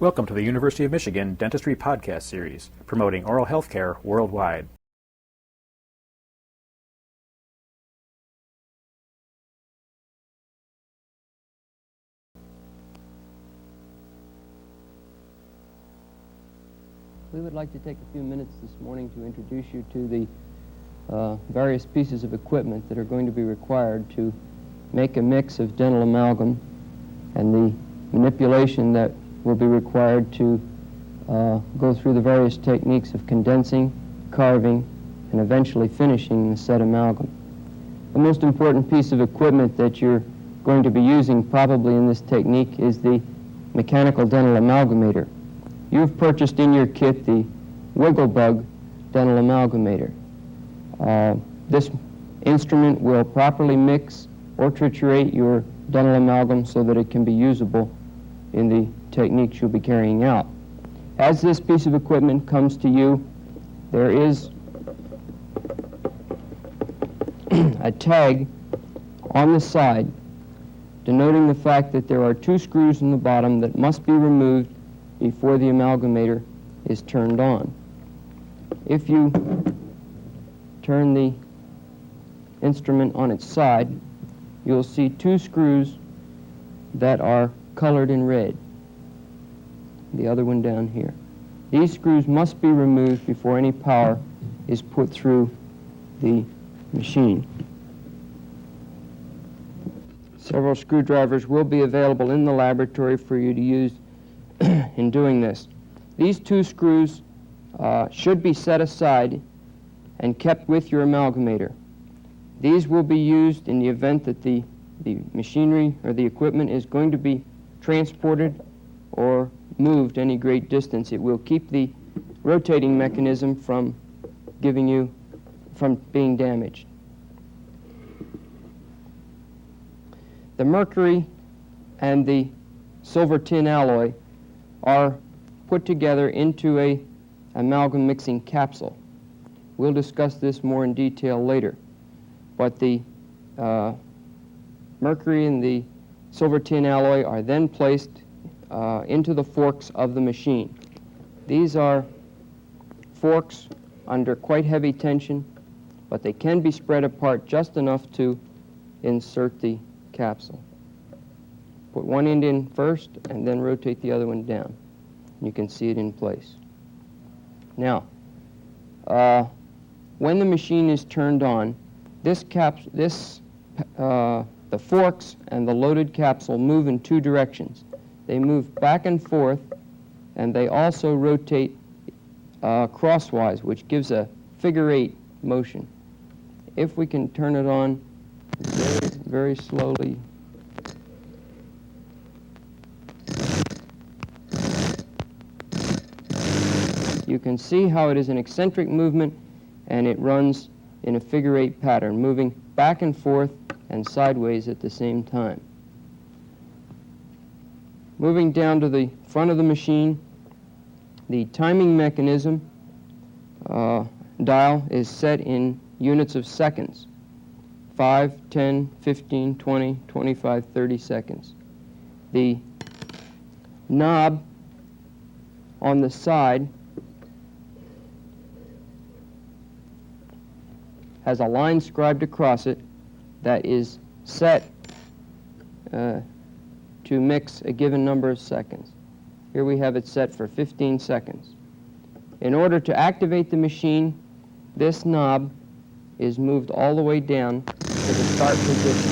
Welcome to the University of Michigan Dentistry Podcast Series, promoting oral health care worldwide. We would like to take a few minutes this morning to introduce you to the various pieces of equipment that are going to be required to make a mix of dental amalgam and the manipulation that will be required to go through the various techniques of condensing, carving, and eventually finishing the set amalgam. The most important piece of equipment that you're going to be using probably in this technique is the mechanical dental amalgamator. You've purchased in your kit the Wigglebug dental amalgamator. This instrument will properly mix or triturate your dental amalgam so that it can be usable in the techniques you'll be carrying out. As this piece of equipment comes to you, there is a tag on the side denoting the fact that there are two screws in the bottom that must be removed before the amalgamator is turned on. If you turn the instrument on its side, you'll see two screws that are colored in red. The other one down here. These screws must be removed before any power is put through the machine. Several screwdrivers will be available in the laboratory for you to use in doing this. These two screws should be set aside and kept with your amalgamator. These will be used in the event that the machinery or the equipment is going to be transported or moved any great distance. It will keep the rotating mechanism from being damaged. The mercury and the silver tin alloy are put together into a amalgam mixing capsule. We'll discuss this more in detail later. But the mercury and the silver tin alloy are then placed into the forks of the machine. These are forks under quite heavy tension, but they can be spread apart just enough to insert the capsule. Put one end in first and then rotate the other one down. You can see it in place. Now, when the machine is turned on, the forks and the loaded capsule move in two directions. They move back and forth, and they also rotate crosswise, which gives a figure-8 motion. If we can turn it on very, very slowly. You can see how it is an eccentric movement, and it runs in a figure-8 pattern, moving back and forth and sideways at the same time. Moving down to the front of the machine, the timing mechanism dial is set in units of seconds. 5, 10, 15, 20, 25, 30 seconds. The knob on the side has a line scribed across it that is set to mix a given number of seconds. Here we have it set for 15 seconds. In order to activate the machine, this knob is moved all the way down to the start position.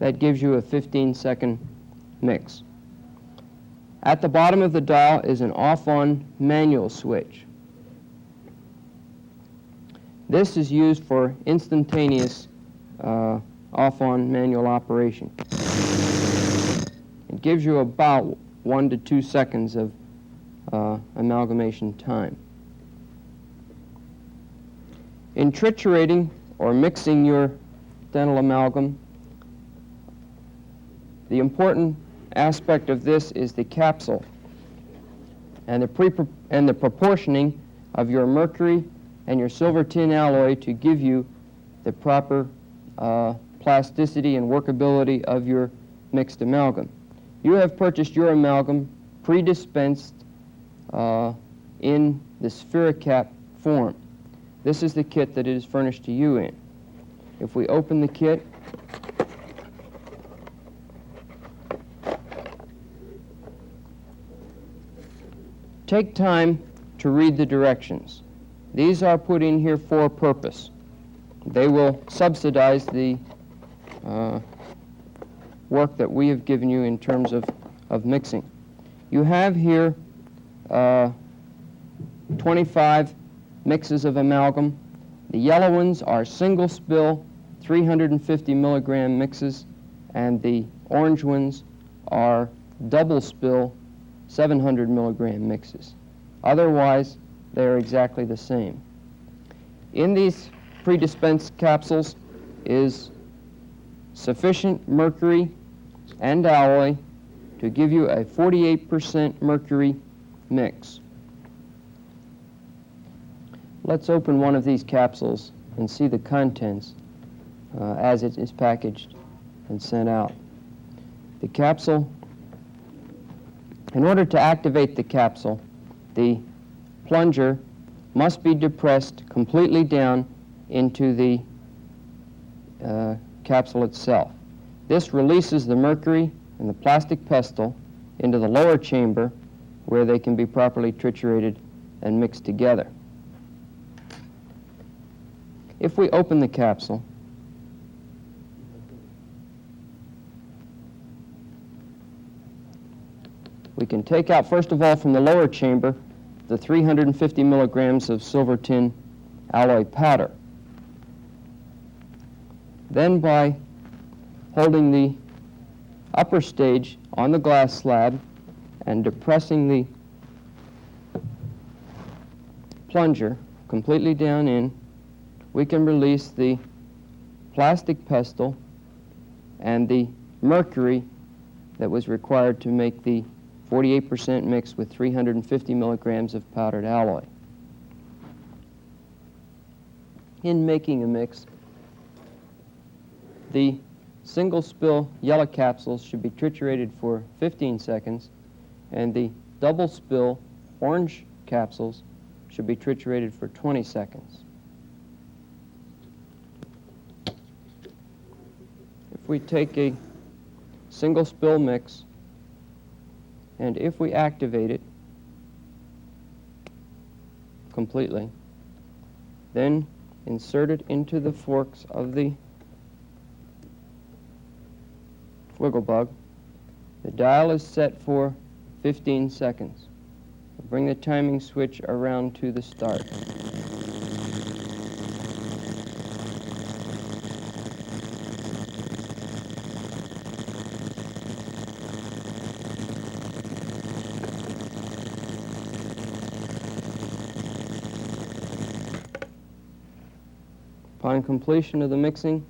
That gives you a 15-second mix. At the bottom of the dial is an off-on manual switch. This is used for instantaneous off-on manual operation. It gives you about 1 to 2 seconds of amalgamation time. In triturating or mixing your dental amalgam, the important aspect of this is the capsule. and the proportioning of your mercury and your silver tin alloy to give you the proper plasticity and workability of your mixed amalgam. You have purchased your amalgam pre-dispensed in the Sphericap form. This is the kit that it is furnished to you in. If we open the kit, take time to read the directions. These are put in here for a purpose. They will subsidize the work that we have given you in terms of mixing. You have here 25 mixes of amalgam. The yellow ones are single spill 350 milligram mixes, and the orange ones are double spill 700 milligram mixes. Otherwise, they are exactly the same. In these pre-dispensed capsules is sufficient mercury and alloy to give you a 48% mercury mix. Let's open one of these capsules and see the contents as it is packaged and sent out. The capsule, in order to activate the capsule, the plunger must be depressed completely down into the capsule itself. This releases the mercury and the plastic pestle into the lower chamber where they can be properly triturated and mixed together. If we open the capsule, we can take out, first of all, from the lower chamber, the 350 milligrams of silver tin alloy powder. Then, by holding the upper stage on the glass slab and depressing the plunger completely down in, we can release the plastic pestle and the mercury that was required to make the 48% mix with 350 milligrams of powdered alloy. In making a mix, the single spill yellow capsules should be triturated for 15 seconds, and the double spill orange capsules should be triturated for 20 seconds. If we take a single spill mix and if we activate it completely, then insert it into the forks of the Wigglebug. The dial is set for 15 seconds. Bring the timing switch around to the start. Upon completion of the mixing,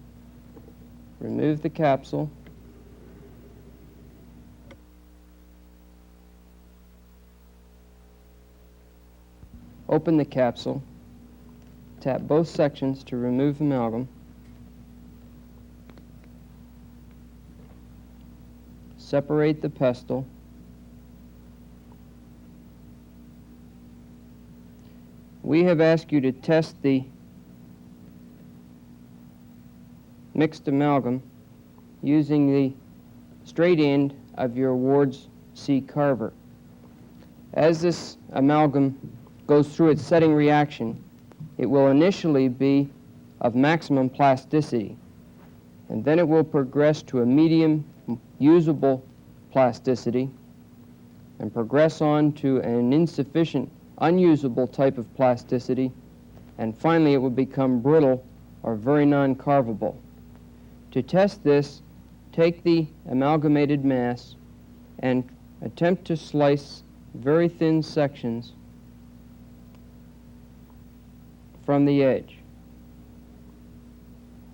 remove the capsule. Open the capsule. Tap both sections to remove amalgam. Separate the pestle. We have asked you to test the mixed amalgam using the straight end of your Ward's C carver. As this amalgam goes through its setting reaction, it will initially be of maximum plasticity, and then it will progress to a medium usable plasticity and progress on to an insufficient unusable type of plasticity, and finally it will become brittle or very non-carvable. To test this, take the amalgamated mass and attempt to slice very thin sections from the edge.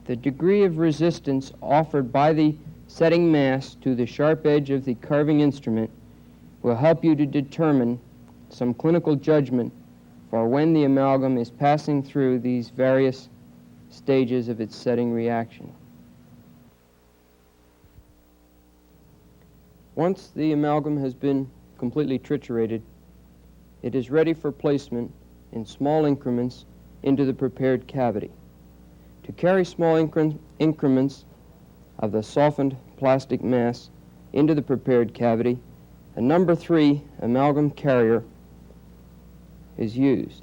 The degree of resistance offered by the setting mass to the sharp edge of the carving instrument will help you to determine some clinical judgment for when the amalgam is passing through these various stages of its setting reaction. Once the amalgam has been completely triturated, it is ready for placement in small increments into the prepared cavity. To carry small increments of the softened plastic mass into the prepared cavity, a number 3 amalgam carrier is used.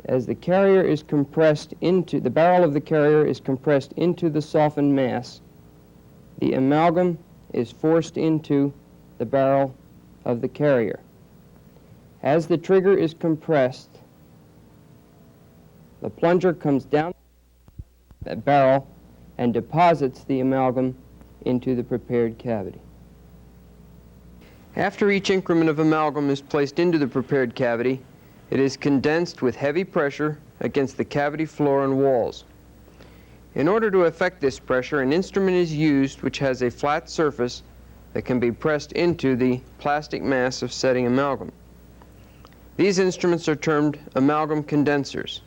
As the carrier is compressed into, the barrel of the carrier is compressed into the softened mass, the amalgam is forced into the barrel of the carrier. As the trigger is compressed, the plunger comes down that barrel and deposits the amalgam into the prepared cavity. After each increment of amalgam is placed into the prepared cavity, it is condensed with heavy pressure against the cavity floor and walls. In order to effect this pressure, an instrument is used which has a flat surface that can be pressed into the plastic mass of setting amalgam. These instruments are termed amalgam condensers.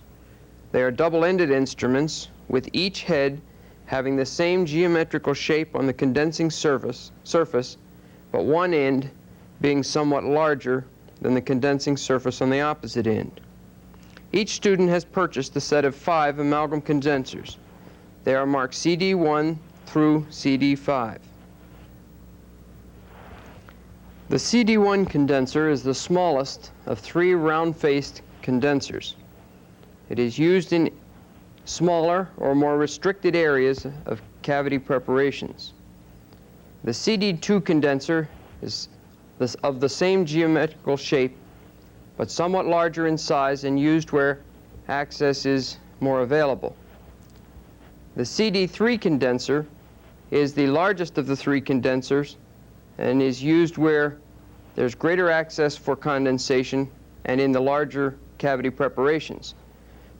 They are double-ended instruments with each head having the same geometrical shape on the condensing surface, but one end being somewhat larger than the condensing surface on the opposite end. Each student has purchased a set of 5 amalgam condensers. They are marked CD1 through CD5. The CD1 condenser is the smallest of 3 round-faced condensers. It is used in smaller or more restricted areas of cavity preparations. The CD2 condenser is of the same geometrical shape, but somewhat larger in size and used where access is more available. The CD3 condenser is the largest of the 3 condensers and is used where there's greater access for condensation and in the larger cavity preparations.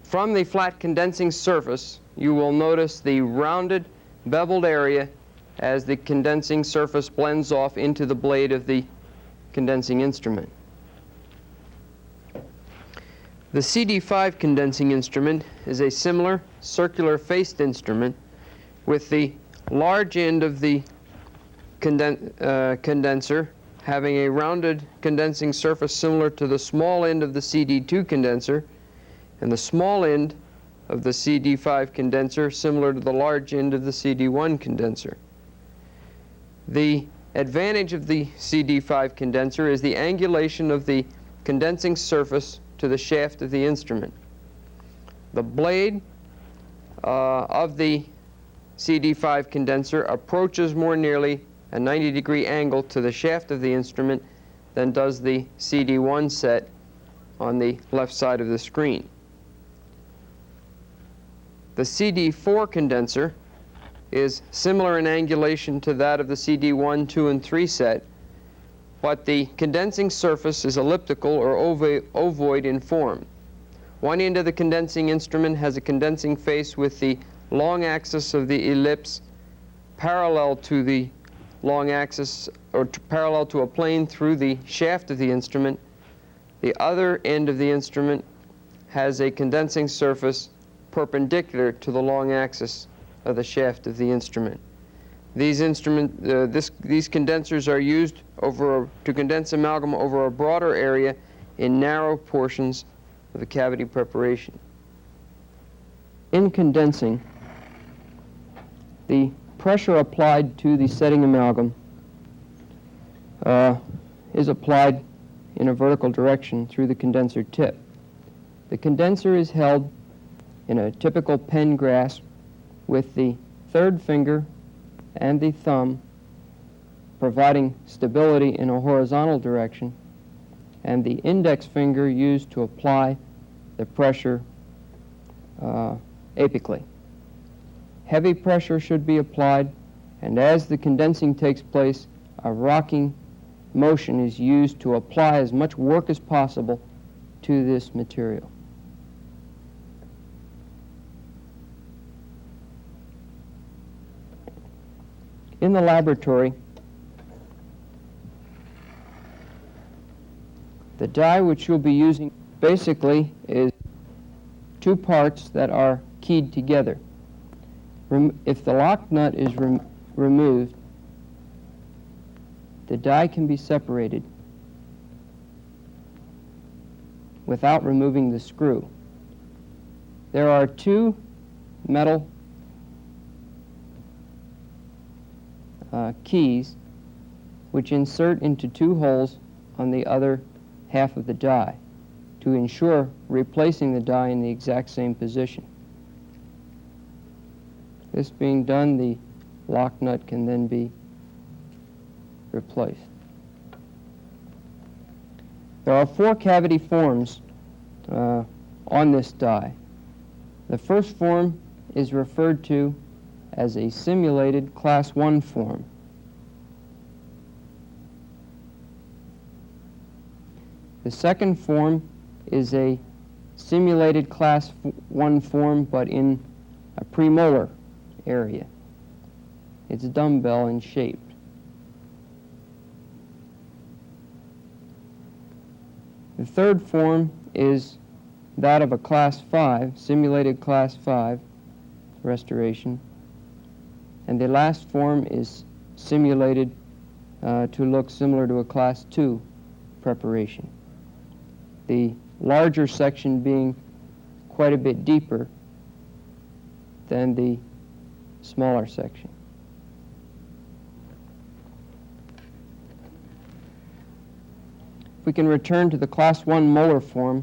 From the flat condensing surface, you will notice the rounded, beveled area as the condensing surface blends off into the blade of the condensing instrument. The CD5 condensing instrument is a similar circular-faced instrument with the large end of the condenser having a rounded condensing surface similar to the small end of the CD2 condenser, and the small end of the CD5 condenser similar to the large end of the CD1 condenser. The advantage of the CD5 condenser is the angulation of the condensing surface to the shaft of the instrument. The blade of the CD5 condenser approaches more nearly a 90-degree angle to the shaft of the instrument than does the CD1 set on the left side of the screen. The CD4 condenser is similar in angulation to that of the CD1, 2, and 3 set, but the condensing surface is elliptical or ovoid in form. One end of the condensing instrument has a condensing face with the long axis of the ellipse parallel to the long axis, or parallel to a plane through the shaft of the instrument. The other end of the instrument has a condensing surface perpendicular to the long axis of the shaft of the instrument. These condensers are used to condense amalgam over a broader area in narrow portions of the cavity preparation. In condensing, the pressure applied to the setting amalgam is applied in a vertical direction through the condenser tip. The condenser is held in a typical pen grasp with the third finger and the thumb providing stability in a horizontal direction, and the index finger used to apply the pressure apically. Heavy pressure should be applied, and as the condensing takes place, a rocking motion is used to apply as much work as possible to this material. In the laboratory, The die which you'll be using basically is two parts that are keyed together. If the lock nut is removed, the die can be separated without removing the screw. There are two metal keys which insert into two holes on the other half of the die to ensure replacing the die in the exact same position. This being done, the lock nut can then be replaced. There are four cavity forms on this die. The first form is referred to as a simulated Class 1 form. The second form is a simulated Class 1 form, but in a premolar area. It's dumbbell in shape. The third form is that of a Class 5, simulated Class 5 restoration. And the last form is simulated to look similar to a Class 2 preparation. The larger section being quite a bit deeper than the smaller section. If we can return to the Class 1 molar form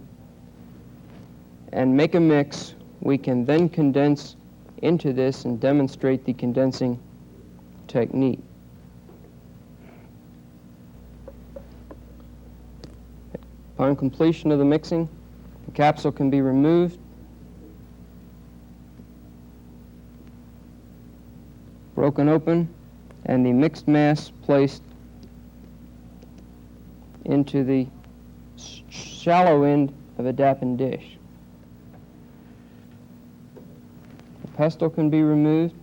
and make a mix, we can then condense into this and demonstrate the condensing technique. Upon completion of the mixing, the capsule can be removed, broken open, and the mixed mass placed into the shallow end of a dappen dish. The pestle can be removed.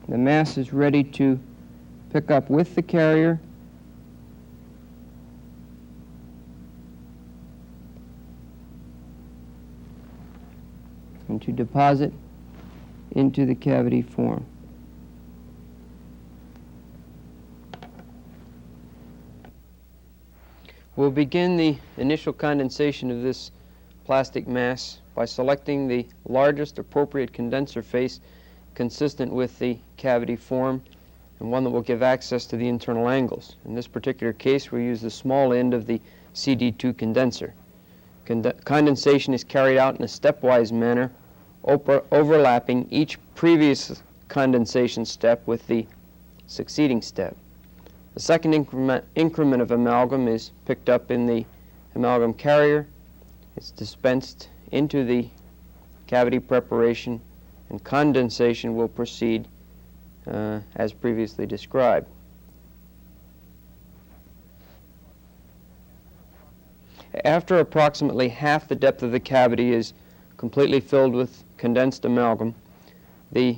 The mass is ready to pick up with the carrier and to deposit into the cavity form. We'll begin the initial condensation of this plastic mass by selecting the largest appropriate condenser face consistent with the cavity form and one that will give access to the internal angles. In this particular case, we use the small end of the CD2 condenser. Condensation is carried out in a stepwise manner, overlapping each previous condensation step with the succeeding step. The second increment of amalgam is picked up in the amalgam carrier. It's dispensed into the cavity preparation, and condensation will proceed as previously described. After approximately half the depth of the cavity is completely filled with condensed amalgam, the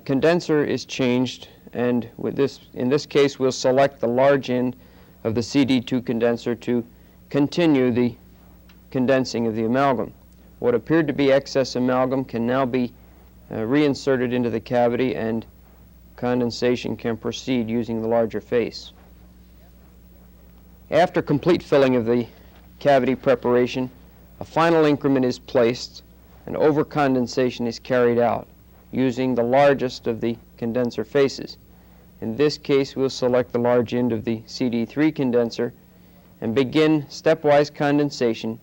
condenser is changed, and in this case we'll select the large end of the CD2 condenser to continue the condensing of the amalgam. What appeared to be excess amalgam can now be reinserted into the cavity, and condensation can proceed using the larger face. After complete filling of the cavity preparation, a final increment is placed and overcondensation is carried out using the largest of the condenser faces. In this case, we'll select the large end of the CD3 condenser and begin stepwise condensation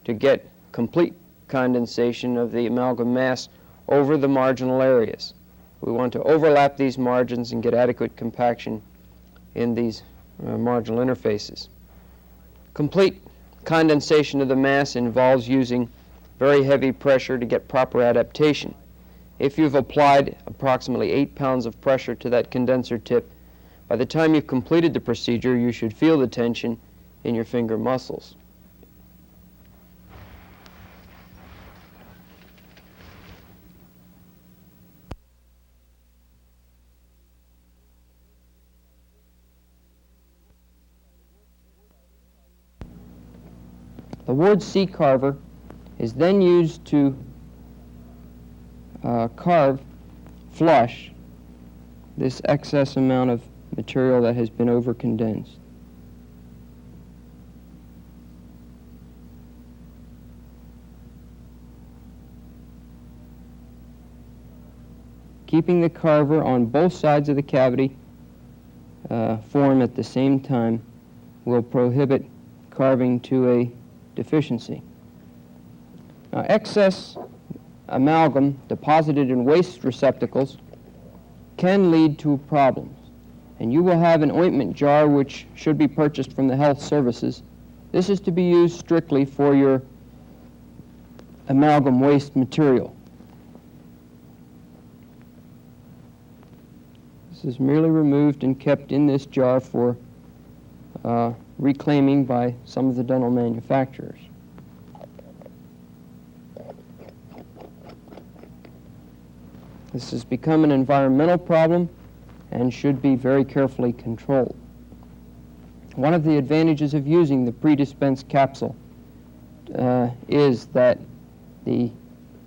to get complete condensation of the amalgam mass over the marginal areas. We want to overlap these margins and get adequate compaction in these marginal interfaces. Complete condensation of the mass involves using very heavy pressure to get proper adaptation. If you've applied approximately 8 pounds of pressure to that condenser tip, by the time you've completed the procedure, you should feel the tension in your finger muscles. The Ward C carver is then used to carve flush this excess amount of material that has been over-condensed. Keeping the carver on both sides of the cavity form at the same time will prohibit carving to a deficiency. Now, excess amalgam deposited in waste receptacles can lead to problems. And you will have an ointment jar which should be purchased from the health services. This is to be used strictly for your amalgam waste material. This is merely removed and kept in this jar for reclaiming by some of the dental manufacturers. This has become an environmental problem and should be very carefully controlled. One of the advantages of using the pre-dispensed capsule is that the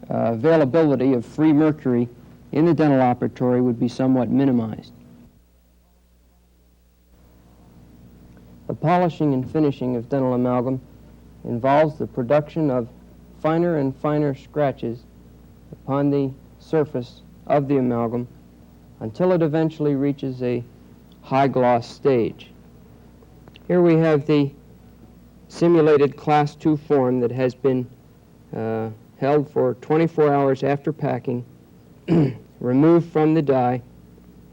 availability of free mercury in the dental operatory would be somewhat minimized. The polishing and finishing of dental amalgam involves the production of finer and finer scratches upon the surface of the amalgam until it eventually reaches a high gloss stage. Here we have the simulated Class 2 form that has been held for 24 hours after packing, removed from the die,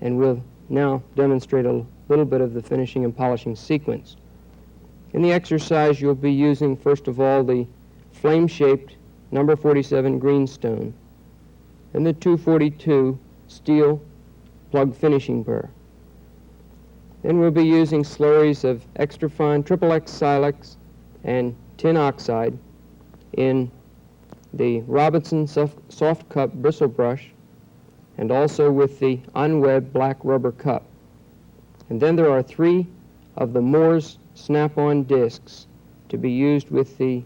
and will now demonstrate a little bit of the finishing and polishing sequence. In the exercise, you'll be using, first of all, the flame-shaped number 47 greenstone and the 242 steel plug finishing burr. Then we'll be using slurries of extra fine XXX silex and tin oxide in the Robinson soft cup bristle brush, and also with the unwebbed black rubber cup. And then there are 3 of the Moore's snap-on discs to be used with the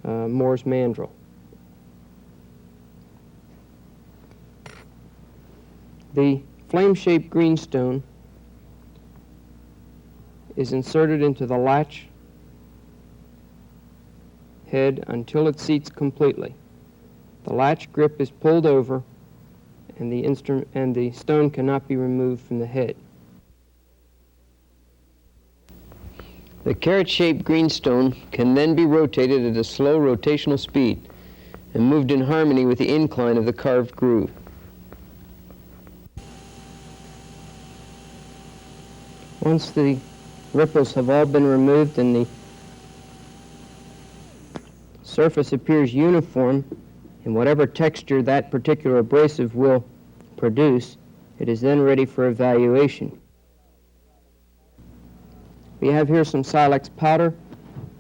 Moore's mandrel. The flame-shaped greenstone is inserted into the latch head until it seats completely. The latch grip is pulled over, and the stone cannot be removed from the head. The carrot-shaped greenstone can then be rotated at a slow rotational speed and moved in harmony with the incline of the carved groove. Once the ripples have all been removed and the surface appears uniform in whatever texture that particular abrasive will produce, it is then ready for evaluation. We have here some silex powder,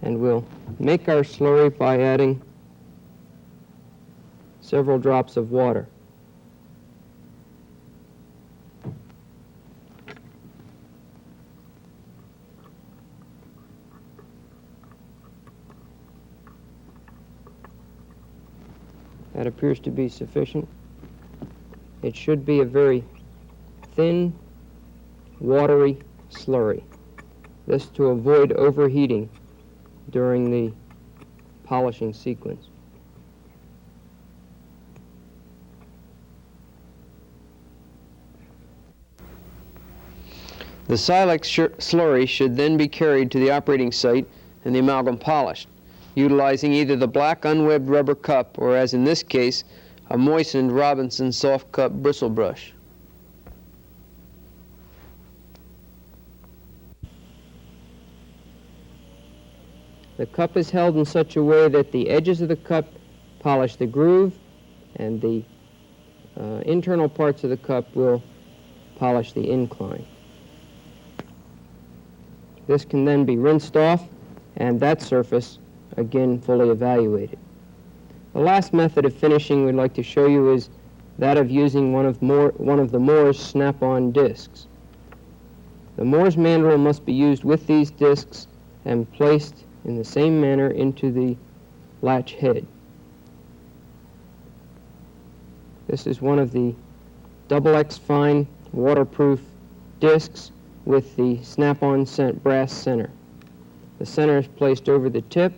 and we'll make our slurry by adding several drops of water. That appears to be sufficient. It should be a very thin, watery slurry. This to avoid overheating during the polishing sequence. The silex slurry should then be carried to the operating site and the amalgam polished, utilizing either the black unwebbed rubber cup or, as in this case, a moistened Robinson soft cup bristle brush. The cup is held in such a way that the edges of the cup polish the groove, and the internal parts of the cup will polish the incline. This can then be rinsed off, and that surface again fully evaluated. The last method of finishing we'd like to show you is that of using one of the Moore's snap-on discs. The Moore's mandrel must be used with these discs and placed in the same manner into the latch head. This is one of the XX fine waterproof discs with the snap-on brass center. The center is placed over the tip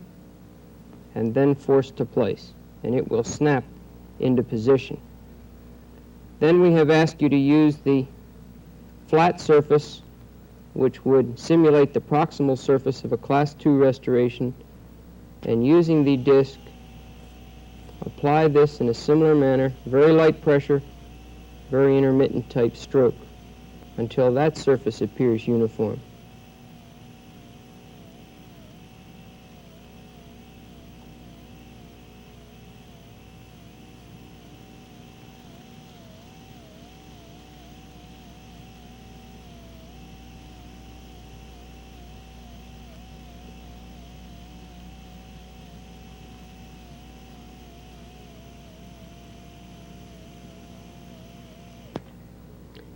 and then forced to place, and it will snap into position. Then we have asked you to use the flat surface, which would simulate the proximal surface of a Class II restoration, and using the disc, apply this in a similar manner, very light pressure, very intermittent type stroke, until that surface appears uniform.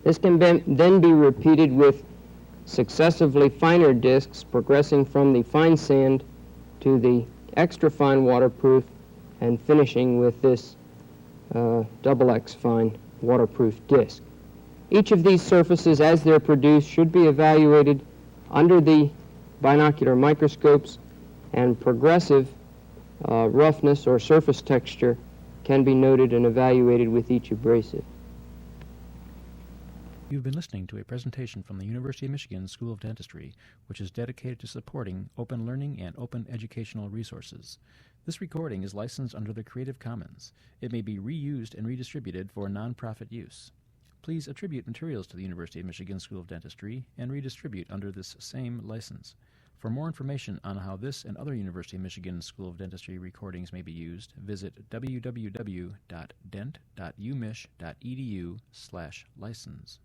This can then be repeated with successively finer discs, progressing from the fine sand to the extra fine waterproof and finishing with this XX fine waterproof disc. Each of these surfaces, as they're produced, should be evaluated under the binocular microscopes, and progressive roughness or surface texture can be noted and evaluated with each abrasive. You've been listening to a presentation from the University of Michigan School of Dentistry, which is dedicated to supporting open learning and open educational resources. This recording is licensed under the Creative Commons. It may be reused and redistributed for nonprofit use. Please attribute materials to the University of Michigan School of Dentistry and redistribute under this same license. For more information on how this and other University of Michigan School of Dentistry recordings may be used, visit www.dent.umich.edu/license.